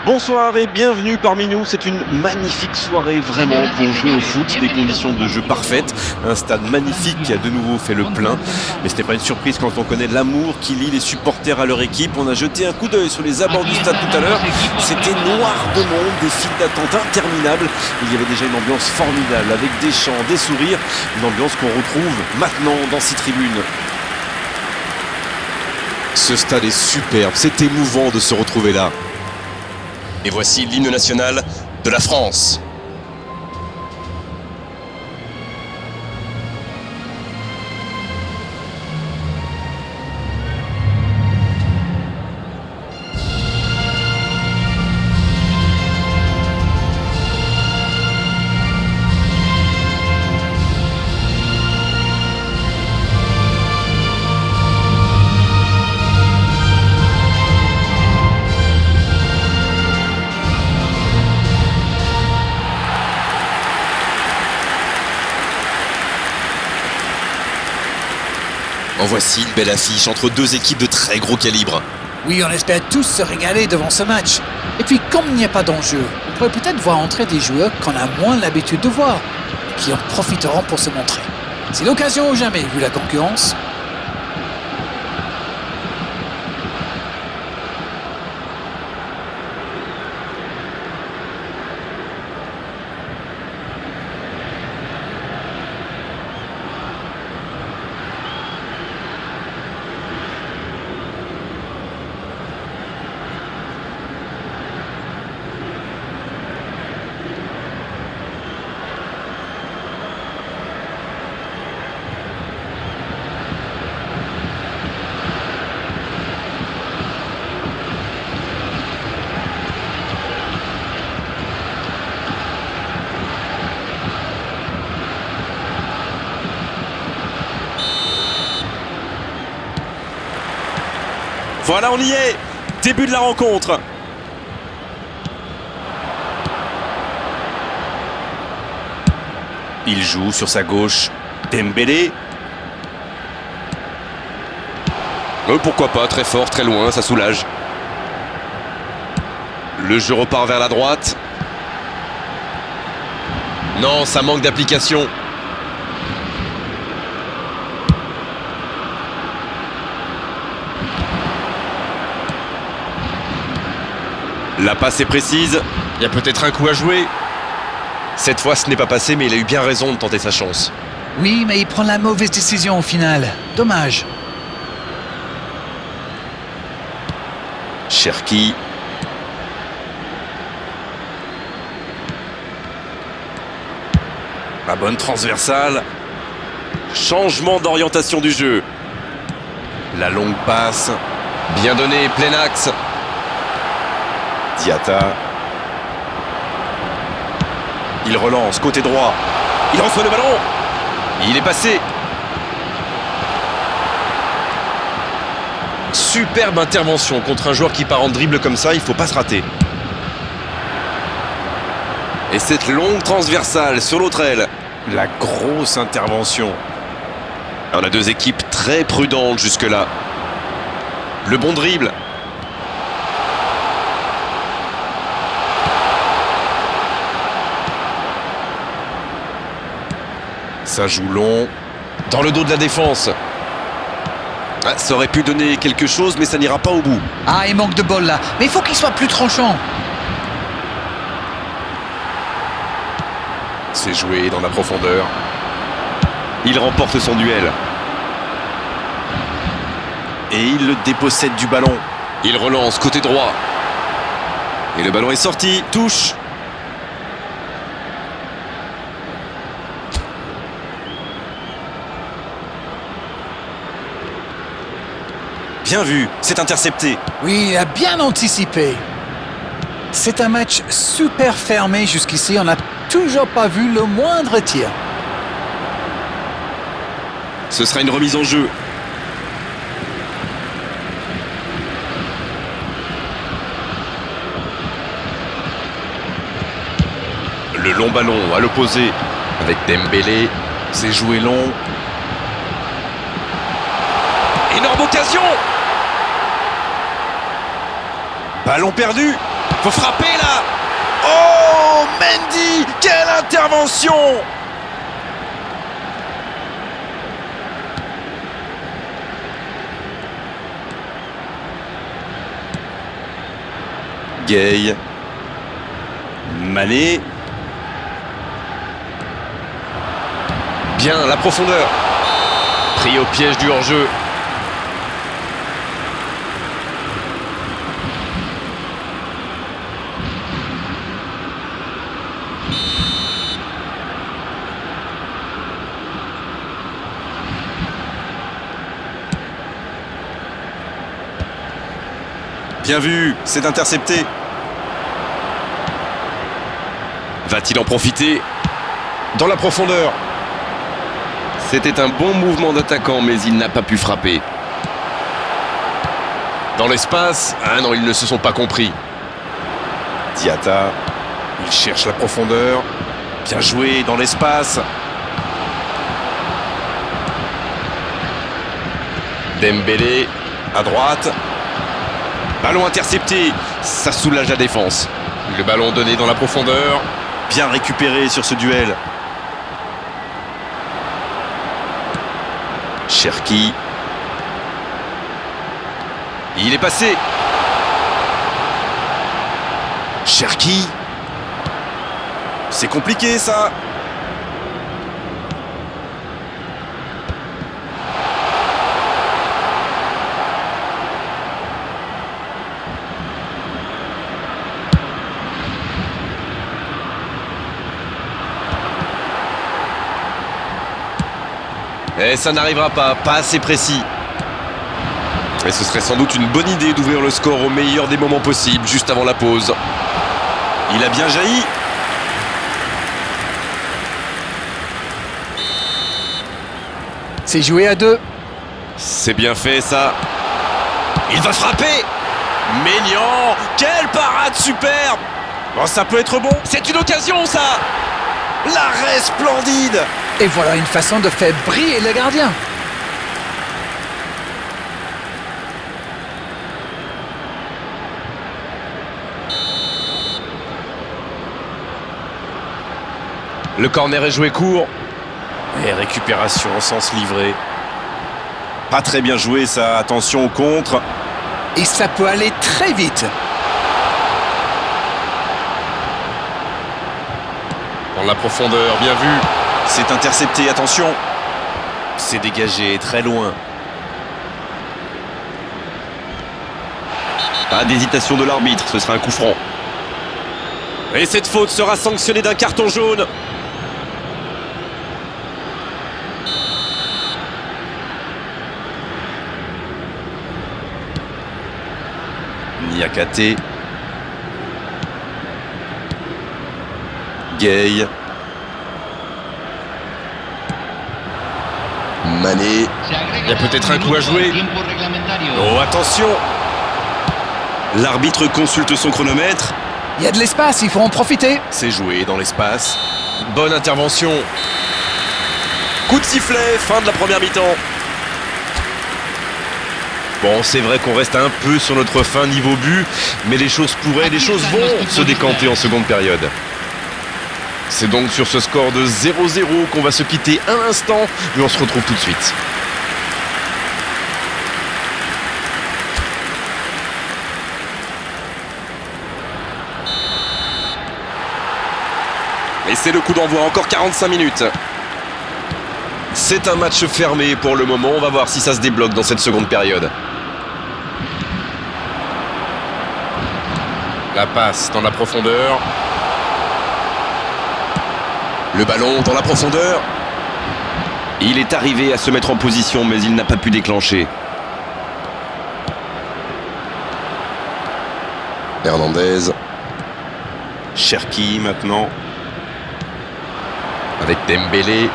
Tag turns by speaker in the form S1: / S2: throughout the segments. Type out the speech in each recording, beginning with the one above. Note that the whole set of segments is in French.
S1: Bonsoir et bienvenue parmi nous. C'est une magnifique soirée vraiment pour jouer au foot, des conditions de jeu parfaites, un stade magnifique qui a de nouveau fait le plein. Mais ce n'est pas une surprise quand on connaît l'amour qui lie les supporters à leur équipe. On a jeté un coup d'œil sur les abords du stade tout à l'heure. C'était noir de monde, des files d'attente interminables. Il y avait déjà une ambiance formidable avec des chants, des sourires, une ambiance qu'on retrouve maintenant dans ces tribunes.
S2: Ce stade est superbe, c'est émouvant de se retrouver là.
S3: Et voici l'hymne national de la France.
S2: En voici une belle affiche entre deux équipes de très gros calibre.
S4: Oui, on espère tous se régaler devant ce match. Et puis, comme il n'y a pas d'enjeu, on pourrait peut-être voir entrer des joueurs qu'on a moins l'habitude de voir, qui en profiteront pour se montrer. C'est l'occasion ou jamais, vu la concurrence.
S1: Voilà, on y est. Début de la rencontre. Il joue sur sa gauche. Dembélé.
S2: Pourquoi pas, très fort, très loin, ça soulage. Le jeu repart vers la droite. Non, ça manque d'application. La passe est précise. Il y a peut-être un coup à jouer. Cette fois, ce n'est pas passé, mais il a eu bien raison de tenter sa chance.
S4: Oui, mais il prend la mauvaise décision au final. Dommage.
S2: Cherki.
S1: La bonne transversale. Changement d'orientation du jeu. La longue passe.
S2: Bien donné, plein axe.
S1: Diatta. Il relance, côté droit. Il reçoit le ballon.
S2: Il est passé. Superbe intervention contre un joueur qui part en dribble comme ça, il faut pas se rater.
S1: Et cette longue transversale sur l'autre aile. La grosse intervention.
S2: On a deux équipes très prudentes jusque-là. Le bon dribble.
S1: Ça joue long.
S2: Dans le dos de la défense.
S1: Ah, ça aurait pu donner quelque chose, mais ça n'ira pas au bout.
S4: Ah, il manque de bol là. Mais il faut qu'il soit plus tranchant.
S1: C'est joué dans la profondeur. Il remporte son duel. Et il le dépossède du ballon.
S2: Il relance côté droit.
S1: Et le ballon est sorti. Touche. Bien vu, c'est intercepté.
S4: Oui, il a bien anticipé. C'est un match super fermé jusqu'ici. On n'a toujours pas vu le moindre tir.
S1: Ce sera une remise en jeu.
S2: Le long ballon à l'opposé avec Dembélé.
S1: C'est joué long.
S2: Énorme occasion.
S1: Ballon perdu.
S2: Faut frapper là. Oh, Mendy, quelle intervention!
S1: Gay. Mané.
S2: Bien, la profondeur. Pris au piège du hors-jeu.
S1: Bien vu, c'est intercepté.
S2: Va-t-il en profiter? Dans la profondeur. C'était un bon mouvement d'attaquant, mais il n'a pas pu frapper. Dans l'espace. Ah non, ils ne se sont pas compris.
S1: Diatta. Il cherche la profondeur. Bien joué dans l'espace.
S2: Dembélé.
S1: À droite.
S2: Ballon intercepté. Ça soulage la défense. Le ballon donné dans la profondeur.
S1: Bien récupéré sur ce duel. Cherki.
S2: Il est passé.
S1: Cherki. C'est compliqué ça.
S2: Et ça n'arrivera pas assez précis. Et ce serait sans doute une bonne idée d'ouvrir le score au meilleur des moments possibles, juste avant la pause.
S1: Il a bien jailli.
S4: C'est joué à 2.
S2: C'est bien fait ça.
S1: Il va frapper. Maignan. Quelle parade superbe. Bon, ça peut être bon.
S2: C'est une occasion ça.
S1: L'arrêt splendide.
S4: Et voilà une façon de faire briller le gardien.
S2: Le corner est joué court.
S1: Et récupération en sens livré. Pas très bien joué ça. Attention au contre.
S4: Et ça peut aller très vite.
S2: Dans la profondeur, bien vu.
S1: C'est intercepté, attention. C'est dégagé, très loin.
S2: Pas d'hésitation de l'arbitre, ce sera un coup franc. Et cette faute sera sanctionnée d'un carton jaune.
S1: Niakate. Gay.
S2: Mané. Il y a peut-être un coup à jouer.
S1: Oh, attention. L'arbitre consulte son chronomètre.
S4: Il y a de l'espace, il faut en profiter.
S1: C'est joué dans l'espace.
S2: Bonne intervention. Coup de sifflet, fin de la première mi-temps. Bon, c'est vrai qu'on reste un peu sur notre fin niveau but, mais les choses pourraient, les choses vont se décanter en seconde période. C'est donc sur ce score de 0-0 qu'on va se quitter un instant, mais on se retrouve tout de suite. Et c'est le coup d'envoi, encore 45 minutes. C'est un match fermé pour le moment, on va voir si ça se débloque dans cette seconde période. La passe dans la profondeur. Le ballon dans la profondeur. Il est arrivé à se mettre en position, mais il n'a pas pu déclencher. Hernandez.
S1: Cherki maintenant.
S2: Avec Dembélé.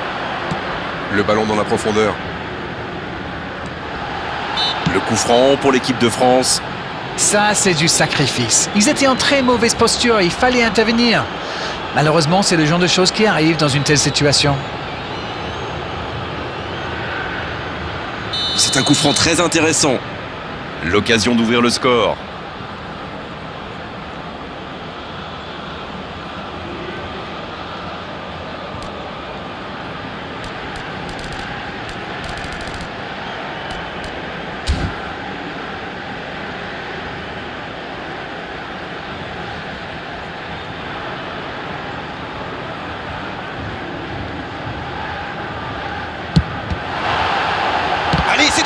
S2: Le ballon dans la profondeur.
S1: Le coup franc pour l'équipe de France.
S4: Ça, c'est du sacrifice. Ils étaient en très mauvaise posture, il fallait intervenir. Malheureusement, c'est le genre de choses qui arrivent dans une telle situation.
S2: C'est un coup franc très intéressant. L'occasion d'ouvrir le score.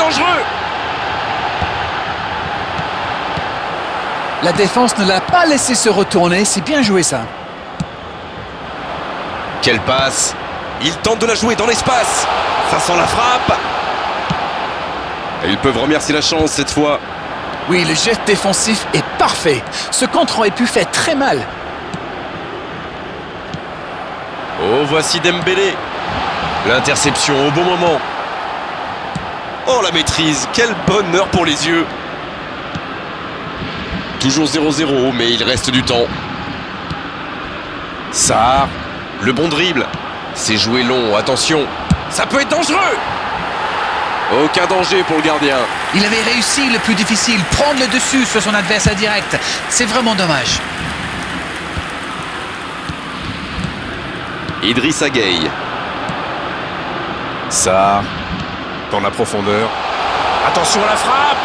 S2: dangereux.
S4: La défense ne l'a pas laissé se retourner, c'est bien joué ça.
S2: Quelle passe.
S1: Ils tentent de la jouer dans l'espace. Ça sent la frappe. Et ils peuvent remercier la chance cette fois.
S4: Oui, le geste défensif est parfait. Ce contre aurait pu faire très mal.
S2: Oh, voici Dembélé. L'interception au bon moment.
S1: Oh, la maîtrise. Quel bonheur pour les yeux.
S2: Toujours 0-0, mais il reste du temps. Sarr, le bon dribble. C'est joué long, attention.
S1: Ça peut être dangereux. Aucun danger pour le gardien.
S4: Il avait réussi le plus difficile, prendre le dessus sur son adversaire direct. C'est vraiment dommage.
S2: Idrissa Gueye. Sarr,
S1: Dans la profondeur. Attention à la frappe.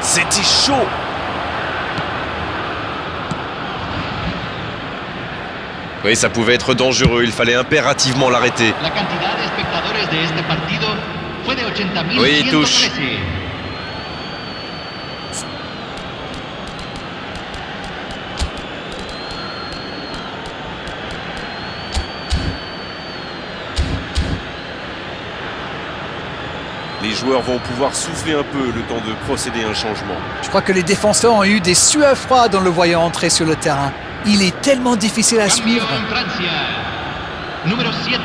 S2: c'était chaud. Oui, ça pouvait être dangereux, il fallait impérativement l'arrêter.
S5: La cantidad de espectadores de este partido fue de 80.113.
S2: Oui, touche.
S1: Les joueurs vont pouvoir souffler un peu le temps de procéder à un changement.
S4: Je crois que les défenseurs ont eu des sueurs froides en le voyant entrer sur le terrain. Il est tellement difficile à
S5: Cambio
S4: suivre.
S5: en Francia. Número 7.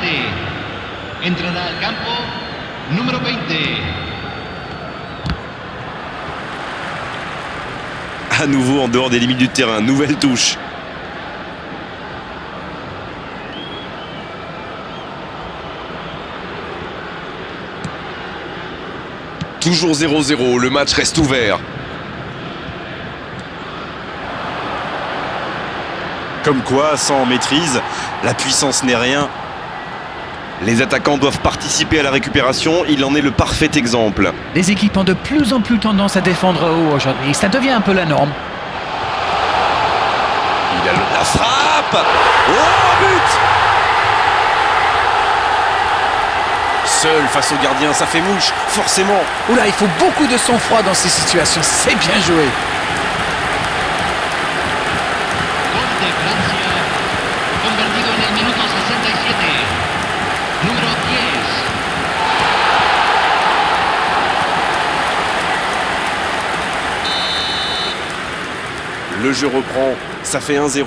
S5: Entrará al campo. Número 20.
S2: À nouveau en dehors des limites du terrain, nouvelle touche. Toujours 0-0, le match reste ouvert.
S1: Comme quoi, sans maîtrise, la puissance n'est rien.
S2: Les attaquants doivent participer à la récupération, il en est le parfait exemple.
S4: Les équipes ont de plus en plus tendance à défendre haut aujourd'hui. Ça devient un peu la norme.
S2: Il a
S1: La frappe. Oh, but. Seul face au gardien, ça fait mouche, forcément.
S4: Oula, il faut beaucoup de sang-froid dans ces situations. C'est bien joué.
S5: Gol de Francia. Convertido en el minuto 67. Número 10.
S1: Le jeu reprend, ça fait 1-0.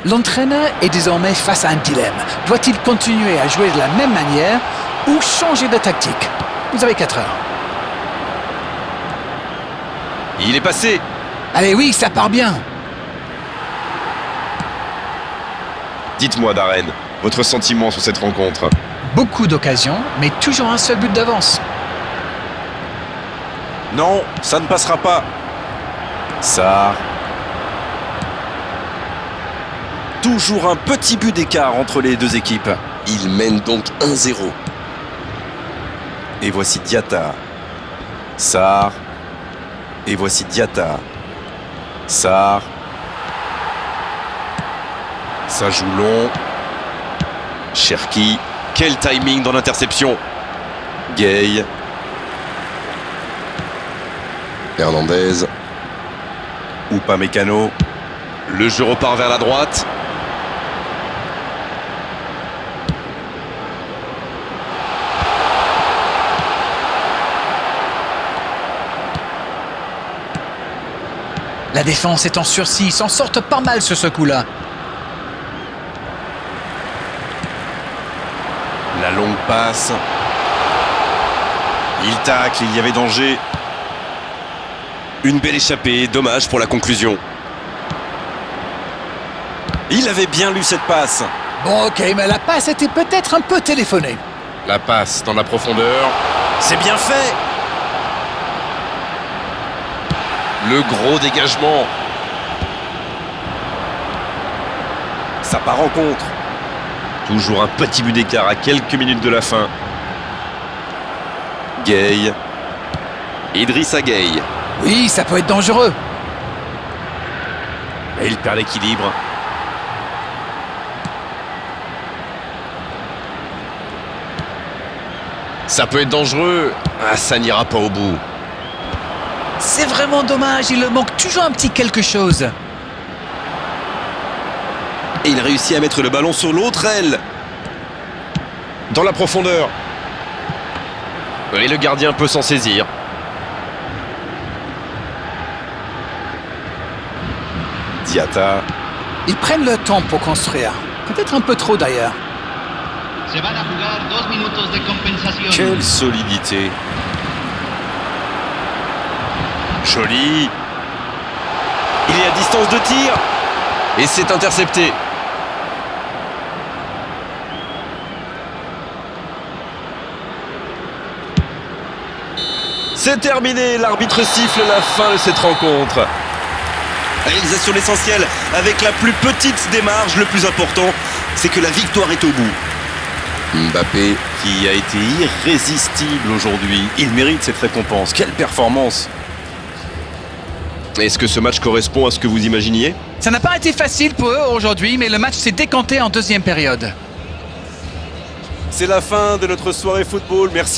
S4: L'entraîneur est désormais face à un dilemme. Doit-il continuer à jouer de la même manière ou changer de tactique? Vous avez 4 heures.
S2: Il est passé.
S4: Allez, oui, ça part bien.
S2: Dites-moi, Darren, votre sentiment sur cette rencontre.
S4: Beaucoup d'occasions, mais toujours un seul but d'avance.
S1: Non, ça ne passera pas.
S2: Sarr,
S1: Toujours un petit but d'écart entre les deux équipes.
S2: il mène donc 1-0.
S1: Et voici Diatta.
S2: Sarr,
S1: Et voici Diatta.
S2: Sarr,
S1: Ça joue long.
S2: Cherki. Quel timing dans l'interception.
S1: Gueye.
S2: Hernandez.
S1: Upamecano.
S2: Le jeu repart vers la droite.
S4: La défense est en sursis, ils s'en sortent pas mal sur ce coup-là.
S1: La longue passe. Il tacle, il y avait danger.
S2: Une belle échappée, dommage pour la conclusion.
S1: Il avait bien lu cette passe.
S4: Bon, ok, mais la passe était peut-être un peu téléphonée.
S2: La passe dans la profondeur.
S1: C'est bien fait.
S2: Le gros dégagement.
S1: Ça part en contre.
S2: Toujours un petit but d'écart à quelques minutes de la fin.
S1: Gueye.
S2: Idrissa Gueye.
S4: Oui, ça peut être dangereux.
S1: Et il perd l'équilibre.
S2: Ça peut être dangereux. Ah, ça n'ira pas au bout.
S4: C'est vraiment dommage, il leur manque toujours un petit quelque chose.
S1: Et il réussit à mettre le ballon sur l'autre aile.
S2: Dans la profondeur. Et le gardien peut s'en saisir.
S1: Diatta.
S4: Ils prennent le temps pour construire. Peut-être un peu trop d'ailleurs.
S5: Se van a jugar 2 minutos de compensación.
S1: Quelle solidité. Joli. Il est à distance de tir.
S2: Et c'est intercepté. C'est terminé, l'arbitre siffle la fin de cette rencontre.
S1: Réalisation l'essentiel avec la plus petite des marges. Le plus important, c'est que la victoire est au bout. Mbappé qui a été irrésistible aujourd'hui. Il mérite cette récompense. Quelle performance!
S2: Est-ce que ce match correspond à ce que vous imaginiez?
S4: Ça n'a pas été facile pour eux aujourd'hui, mais le match s'est décanté en deuxième période.
S1: C'est la fin de notre soirée football. Merci.